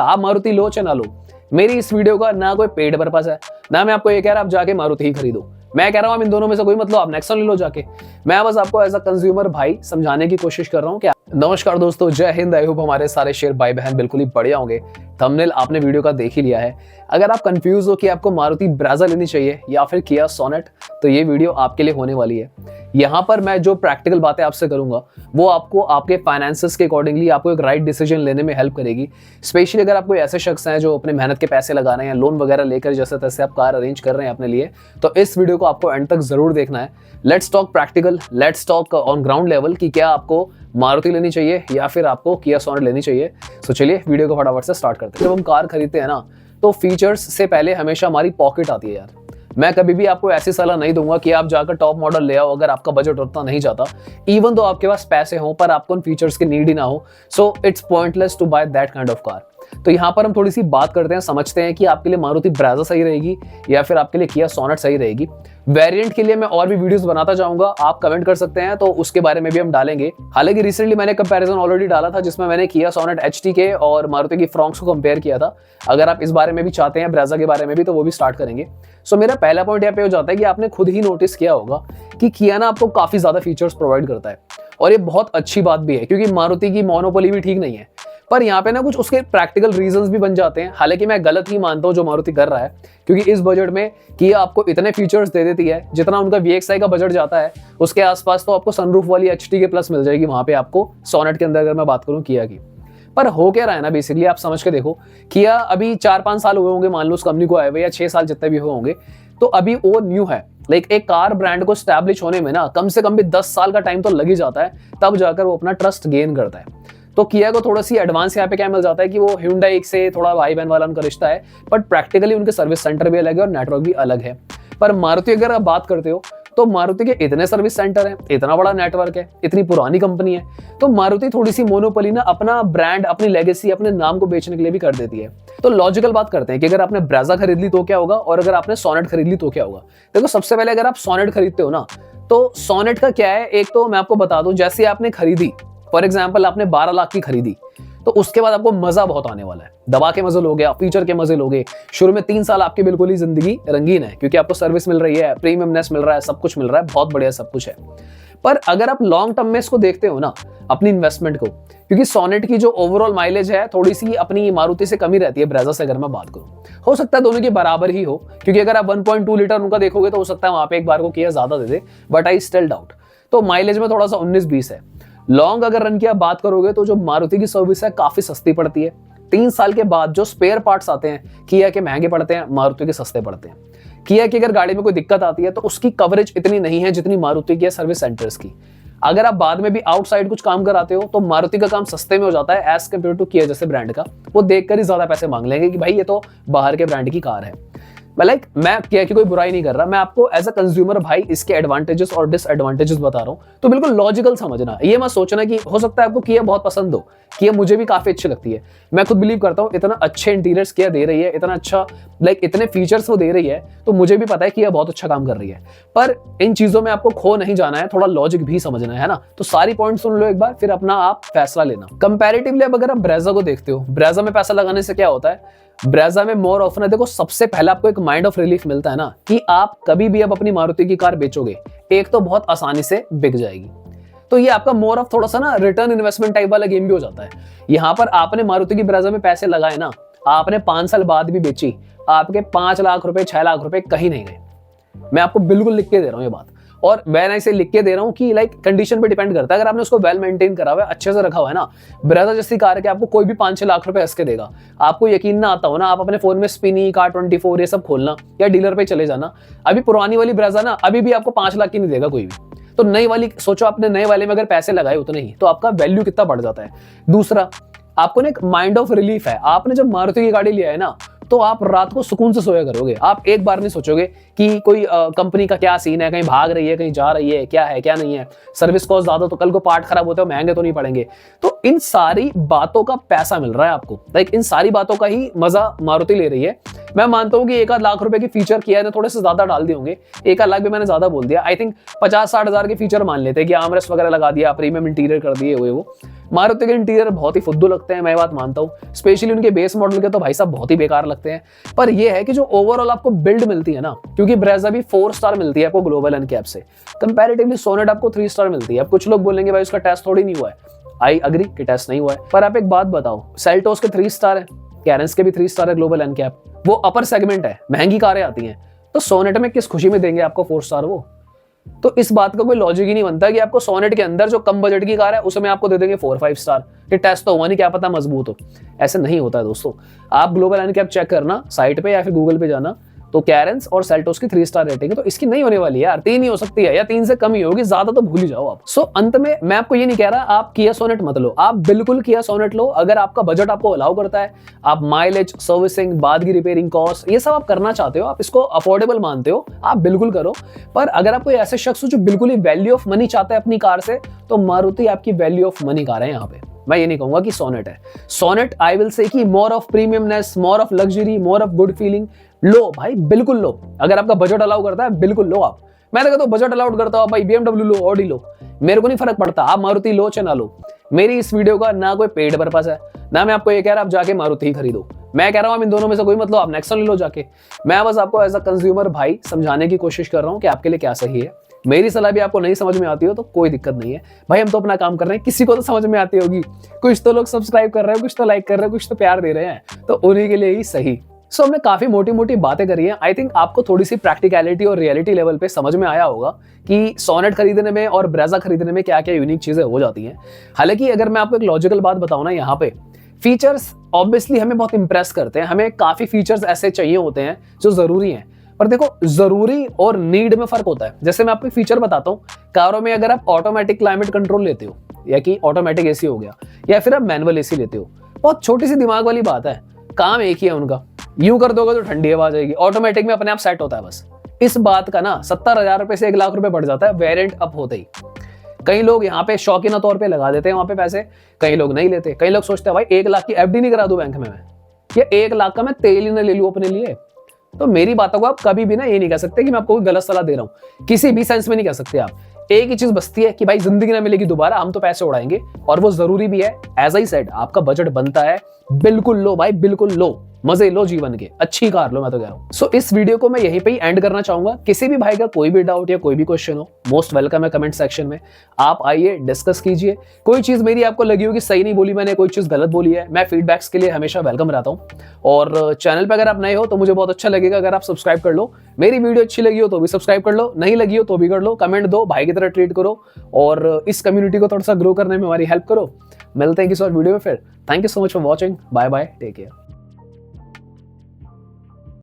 आप मारुति लो चाहे ना लो, मेरी इस वीडियो का ना कोई पेड पर्पस है, ना मैं आपको ये कह रहा आप जाके मारुति ही खरीदो। मैं कह रहा हूं आप इन दोनों में से कोई मत लो, आप नेक्सन ले लो जाके। मैं बस आपको एज अ कंज्यूमर भाई समझाने की कोशिश कर रहा हूं। क्या नमस्कार दोस्तों, जय हिंद। आई होप हमारे सारे शेयर भाई बहन बिल्कुल ही बढ़िया होंगे। थंबनेल आपने वीडियो का देख ही लिया है। अगर आप कंफ्यूज हो कि आपको मारुति ब्रेजा लेनी चाहिए या फिर किया सोनेट, तो ये वीडियो आपके लिए होने वाली है। यहाँ पर मैं जो प्रैक्टिकल बातें आपसे करूंगा वो आपको आपके फाइनेंसेस के अकॉर्डिंगली आपको एक राइट डिसीजन लेने में हेल्प करेगी। स्पेशली अगर आप कोई ऐसे शख्स हैं जो अपने मेहनत के पैसे लगा रहे हैं या लोन वगैरह लेकर जैसे तैसे आप कार अरेंज कर रहे हैं अपने लिए, तो इस वीडियो को आपको एंड तक जरूर देखना है। Let's talk practical, let's talk on ground level कि क्या आपको मारुति लेनी चाहिए या फिर आपको किया सोनेट लेनी चाहिए। तो चलिए वीडियो को फटाफट से स्टार्ट करते हैं। जब हम कार खरीदते हैं ना, तो फीचर्स से पहले हमेशा हमारी पॉकेट आती है यार। मैं कभी भी आपको ऐसी सलाह नहीं दूंगा कि आप जाकर टॉप मॉडल ले आओ अगर आपका बजट उतना नहीं जाता, इवन तो आपके पास पैसे हो पर आपको उन फीचर्स की नीड ही ना हो। So it's pointless to buy that kind of car. तो यहाँ पर हम थोड़ी सी बात करते हैं, समझते हैं कि आपके लिए मारुति ब्रेजा सही रहेगी या फिर आपके लिए किया सोनेट सही रहेगी। वेरिएंट के लिए मैं और भी वीडियोस बनाता जाऊंगा, आप कमेंट कर सकते हैं तो उसके बारे में भी हम डालेंगे। हालांकि रिसेंटली मैंने कंपैरिजन ऑलरेडी डाला था जिसमें मैंने किया सोनेट एचटी के और मारुति की फ्रॉन्क्स को कंपेयर किया था। अगर आप इस बारे में भी चाहते हैं ब्रेजा के बारे में भी, तो वो भी स्टार्ट करेंगे। सो मेरा पहला पॉइंट यहाँ पे हो जाता है कि आपने खुद ही नोटिस किया होगा कि किया ना आपको काफी ज्यादा फीचर्स प्रोवाइड करता है, और ये बहुत अच्छी बात भी है क्योंकि मारुति की मोनोपोली भी ठीक नहीं है। पर यहाँ पे ना कुछ उसके प्रैक्टिकल रीजंस भी बन जाते हैं। हालांकि मैं गलत ही मानता हूँ जो मारुति कर रहा है, क्योंकि इस बजट में किया आपको इतने फीचर्स दे देती है जितना उनका VXI का बजट जाता है उसके आसपास, तो आपको सनरूफ वाली HT के प्लस मिल जाएगी वहां पे आपको सोनेट के अंदर, अगर मैं बात करूँ किया की। पर हो क्या रहा है ना, बेसिकली आप समझ के देखो, किया अभी 4-5 साल हुए होंगे मान लो उस कंपनी को आए हुए, या 6 साल जितने भी हुए होंगे, तो अभी वो न्यू है। लाइक एक कार ब्रांड को स्टैब्लिश होने में ना कम से कम भी 10 साल का टाइम तो लग ही जाता है, तब जाकर वो अपना ट्रस्ट गेन करता है। तो किया को थोड़ा सी एडवांस यहाँ पे क्या मिल जाता है कि वो Hyundai से थोड़ा भाई बहन वाला उनका रिश्ता है, बट प्रैक्टिकली उनके सर्विस सेंटर भी अलग है और नेटवर्क भी अलग है। पर मारुति अगर आप बात करते हो तो मारुति के इतने सर्विस सेंटर हैं, इतना बड़ा नेटवर्क है, इतनी पुरानी कंपनी है, तो मारुति थोड़ी सी मोनोपोली ना अपना ब्रांड, अपनी लेगेसी, अपने नाम को बेचने के लिए भी कर देती है। तो लॉजिकल बात करते हैं कि अगर आपने ब्रेजा खरीद ली तो क्या होगा और अगर आपने सोनेट खरीद ली तो क्या होगा। देखो, सबसे पहले अगर आप सोनेट खरीदते हो ना, तो सोनेट का क्या है, एक तो मैं आपको बता दूं, जैसे आपने खरीदी, फॉर एग्जाम्पल आपने 12 लाख की खरीदी, तो उसके बाद आपको मजा बहुत आने वाला है। दबा के मजे लोगे, आप फीचर के मजे लोगे। शुरू में 3 साल आपकी बिल्कुल ही जिंदगी रंगीन है क्योंकि आपको सर्विस मिल रही है, प्रीमियमनेस मिल रहा है, सब कुछ मिल रहा है, बहुत बढ़िया सब कुछ है। पर अगर आप लॉन्ग टर्म में इसको देखते हो ना, अपनी इन्वेस्टमेंट को, क्योंकि सोनेट की जो ओवरऑल माइलेज है थोड़ी सी अपनी मारुति से कमी रहती है ब्रेजा से, अगर मैं बात करूं। हो सकता है दोनों के बराबर ही हो, क्योंकि अगर आप 1.2 लीटर उनका देखोगे तो हो सकता है वहां पे एक बार को किया ज्यादा दे दे, बट आई स्टिल डाउट। तो माइलेज में थोड़ा सा 19-20 है। लॉन्ग अगर रन की आप बात करोगे तो जो मारुति की सर्विस है काफी सस्ती पड़ती है। 3 साल के बाद जो स्पेयर पार्ट्स आते हैं किया के महंगे पड़ते हैं, मारुति के सस्ते पड़ते हैं। किया की अगर गाड़ी में कोई दिक्कत आती है तो उसकी कवरेज इतनी नहीं है जितनी मारुति की है सर्विस सेंटर्स की। अगर आप बाद में भी आउटसाइड कुछ काम कराते हो तो मारुति का काम सस्ते में हो जाता है एज कम्पेयर टू किया जैसे ब्रांड का। वो देखकर ही ज्यादा पैसे मांग लेंगे कि भाई ये तो बाहर के ब्रांड की कार है। मैं किया की कोई बुराई नहीं कर रहा, मैं आपको एज अ कंज्यूमर भाई इसके एडवांटेजेस और डिसएडवांटेजेस बता रहा हूं। तो बिल्कुल लॉजिकल समझना, ये मत सोचना कि हो सकता है आपको किया बहुत पसंद हो। किया मुझे भी काफी अच्छी लगती है, मैं खुद बिलीव करता हूं, इतना अच्छे इंटीरियर्स किया दे रही है, इतना अच्छा इतने फीचर्स वो दे रही है, तो मुझे भी पता है कि यह बहुत अच्छा काम कर रही है। पर इन चीजों में आपको खो नहीं जाना है, थोड़ा लॉजिक भी समझना है ना। तो सारी पॉइंट सुन लो एक बार, फिर अपना आप फैसला लेना। कंपैरेटिवली अब अगर आप ब्रेजा को देखते हो, ब्रेजा में पैसा लगाने से क्या होता है, ब्रेजा में मोर ऑफन है। देखो, सबसे पहले आपको एक माइंड ऑफ रिलीफ मिलता है ना कि आप कभी भी अब अपनी मारुति की कार बेचोगे, एक तो बहुत आसानी से बिक जाएगी। तो ये आपका मोर ऑफ थोड़ा सा ना रिटर्न इन्वेस्टमेंट टाइप वाला गेम भी हो जाता है। यहाँ पर आपने मारुति की ब्रेजा में पैसे लगाए ना, आपने 5 साल बाद भी बेची, आपके 5 लाख रुपए 6 लाख रुपए कहीं नहीं गए। मैं आपको बिल्कुल लिख के दे रहा हूँ ये बात, और मैं इसे लिख के दे रहा हूँ कि कंडीशन पे डिपेंड करता है। अगर आपने उसको वेल मेंटेन करा हुआ है, अच्छे से रखा हुआ है ना, ब्रेजा जैसी कार है कि आपको कोई भी 5-6 लाख रुपए हंस के देगा। आपको यकीन ना आता हो ना, आप अपने फोन में स्पिनी, कार24 ये सब खोलना या डीलर पे चले जाना। अभी पुरानी वाली ब्रेजा ना अभी भी आपको 5 लाख की नहीं देगा कोई भी। तो नई वाली सोचो, आपने नए वाले में अगर पैसे लगाए उतने ही, तो आपका वैल्यू कितना बढ़ जाता है। दूसरा, आपको ना एक माइंड ऑफ रिलीफ है। आपने जब मारुति की गाड़ी लिया है ना, तो आप रात को सुकून से सोया करोगे। आप एक बार नहीं सोचोगे कि कोई कंपनी का क्या सीन है, कहीं भाग रही है, कहीं जा रही है, क्या है क्या नहीं है, सर्विस कॉस्ट ज्यादा तो कल को पार्ट खराब होते हैं, महंगे तो नहीं पड़ेंगे। तो इन सारी बातों का पैसा मिल रहा है आपको। इन सारी बातों का ही मजा मारुति ले रही है मैं मानता हूँ कि 1 लाख रुपए की फीचर किया है, थोड़े से ज्यादा डाल दिए होंगे, 1 लाख भी मैंने ज्यादा बोल दिया, आई थिंक 50-60 हजार के फीचर मान लेते हैं कि आर्मरेस्ट वगैरह लगा दिया, प्रीमियम इंटीरियर कर दिए हुए। वो मारुति के इंटीरियर बहुत ही फुद्दू लगते हैं, मैं बात मानता हूँ, स्पेशली उनके बेस मॉडल के तो भाई साहब बहुत ही बेकार लगते हैं। पर ये है कि जो ओवरऑल आपको बिल्ड मिलती है ना, क्योंकि ब्रेजा भी 4 स्टार मिलती है आपको ग्लोबल एनकैप से, कंपैरेटिवली सोनेट आपको 3 स्टार मिलती है। अब कुछ लोग बोलेंगे भाई उसका टेस्ट थोड़ी नहीं हुआ है, आई अग्री कि टेस्ट नहीं हुआ है, पर आप एक बात बताओ, सेल्टोस के 3 स्टार है, कैरेंस के भी 3 स्टार है ग्लोबल एनकैप, वो अपर सेगमेंट है, महंगी कारें आती हैं, तो सोनेट में किस खुशी में देंगे आपको 4 स्टार वो? तो इस बात का कोई लॉजिक ही नहीं बनता कि आपको सोनेट के अंदर जो कम बजट की कार है उसमें आपको दे देंगे 4-5 स्टार, कि टेस्ट तो हुआ नहीं, क्या पता मजबूत हो। ऐसे नहीं होता है दोस्तों। आप ग्लोबल एनकैप चेक करना साइट पे या फिर गूगल पे जाना, तो कैरेंस और सेल्टोस की 3 स्टार रेटिंग है, तो इसकी नहीं होने वाली है यार, 3 ही हो सकती है या 3 से कम ही होगी, ज्यादा तो भूल ही जाओ आप। सो अंत में मैं आपको ये नहीं कह रहा आप किया सोनेट मत लो, आप बिल्कुल किया सोनेट लो अगर आपका बजट आपको अलाउ करता है, आप माइलेज, सर्विसिंग, बाद की रिपेयरिंग कॉस्ट, ये सब आप करना चाहते हो, आप इसको अफोर्डेबल मानते हो, आप बिल्कुल करो। पर अगर आप कोई ऐसे शख्स हो जो बिल्कुल ही वैल्यू ऑफ मनी चाहता है अपनी कार से, तो मारुति आपकी वैल्यू ऑफ मनी कार है यहाँ पे। मैं ये नहीं कहूंगा कि सोनेट है। सोनेट आई विल से कि more of premiumness, more of luxury, more of good feeling, लो भाई बिल्कुल लो, अगर आपका बजट अलाउ करता है बिल्कुल लो आप। मैं तो कहता हूं बजट अलाउड करता हूं भाई, BMW लो, ऑडी लो, मेरे को नहीं फर्क पड़ता, आप मारुति लो चाहे ना लो। मेरी इस वीडियो का ना कोई पेड पर्पस है, ना मैं आपको ये कह रहा आप जाके मारुति ही खरीदो, मैं कह रहा हूं आप इन दोनों में से कोई मतलब आप नेक्सन ले लो जाके। मैं बस आपको एज अ कंज्यूमर भाई समझाने की कोशिश कर रहा हूं कि आपके लिए क्या सही है। मेरी सलाह भी आपको नहीं समझ में आती हो तो कोई दिक्कत नहीं है भाई, हम तो अपना काम कर रहे हैं, किसी को तो समझ में आती होगी, कुछ तो लोग सब्सक्राइब कर रहे हैं, कुछ तो लाइक कर रहे हैं, कुछ तो प्यार दे रहे हैं, तो उन्हीं के लिए ही सही। सो हमने काफी मोटी मोटी बातें करी हैं, आई थिंक आपको थोड़ी सी प्रैक्टिकलिटी और रियलिटी लेवल पे समझ में आया होगा कि सोनेट खरीदने में और ब्रेजा खरीदने में क्या क्या यूनिक चीजें हो जाती हैं। हालांकि अगर मैं आपको एक लॉजिकल बात बताऊं ना, यहाँ पे फीचर्स ऑब्वियसली हमें बहुत इंप्रेस करते हैं, हमें काफी फीचर्स ऐसे चाहिए होते हैं जो जरूरी हैं, पर देखो जरूरी और नीड में फर्क होता है। जैसे मैं आपको एक फीचर बताता हूँ, कारों में अगर आप ऑटोमेटिक क्लाइमेट कंट्रोल लेते हो, या कि ऑटोमेटिक एसी हो गया, या फिर आप मैनुअल एसी लेते हो, बहुत छोटी सी दिमाग वाली बात है, काम एक ही है उनका, यूं कर दोगे तो ठंडी हवा आ जाएगी, ऑटोमेटिक में अपने आप सेट होता है बस। इस बात का ना 70,000 रुपए से 1 लाख रुपए बढ़ जाता है वेरिएंट अप होते ही। कई लोग यहाँ पे शौकीना तौर पे लगा देते हैं वहां पे पैसे, कई लोग नहीं लेते, कई लोग सोचते हैं भाई 1 लाख की एफडी नहीं करा दूं बैंक में मैं, या 1 लाख का मैं तेल ही ना ले लूं अपने लिए। तो मेरी बातों को आप कभी भी ना ये नहीं कह सकते कि मैं आपको कोई गलत सलाह दे रहा हूँ, किसी भी सेंस में नहीं कह सकते आप। एक ही चीज बचती है कि भाई जिंदगी ना मिलेगी दोबारा, हम तो पैसे उड़ाएंगे, और वो जरूरी भी है। एज आई सेड, आपका बजट बनता है, बिल्कुल लो भाई, बिल्कुल लो, मजे लो जीवन के, अच्छी कार लो, मैं तो कह रहा हूँ। सो इस वीडियो को मैं यहीं पे ही एंड करना चाहूंगा। किसी भी भाई का कोई भी डाउट या कोई भी क्वेश्चन हो, मोस्ट वेलकम है कमेंट सेक्शन में, आप आइए डिस्कस कीजिए। कोई चीज मेरी आपको लगी होगी सही नहीं बोली मैंने, कोई चीज गलत बोली है, मैं फीडबैक्स के लिए हमेशा वेलकम रहता हूँ। और चैनल पर अगर आप नए हो तो मुझे बहुत अच्छा लगेगा अगर आप सब्सक्राइब कर लो, मेरी वीडियो अच्छी लगी हो तो भी सब्सक्राइब कर लो, नहीं लगी हो तो भी कर लो, कमेंट दो, भाई की तरह ट्रीट करो, और इस कम्युनिटी को थोड़ा सा ग्रो करने में हमारी हेल्प करो। मिलते हैं किसी और वीडियो में फिर। Thank you so much for watching, bye bye, take care.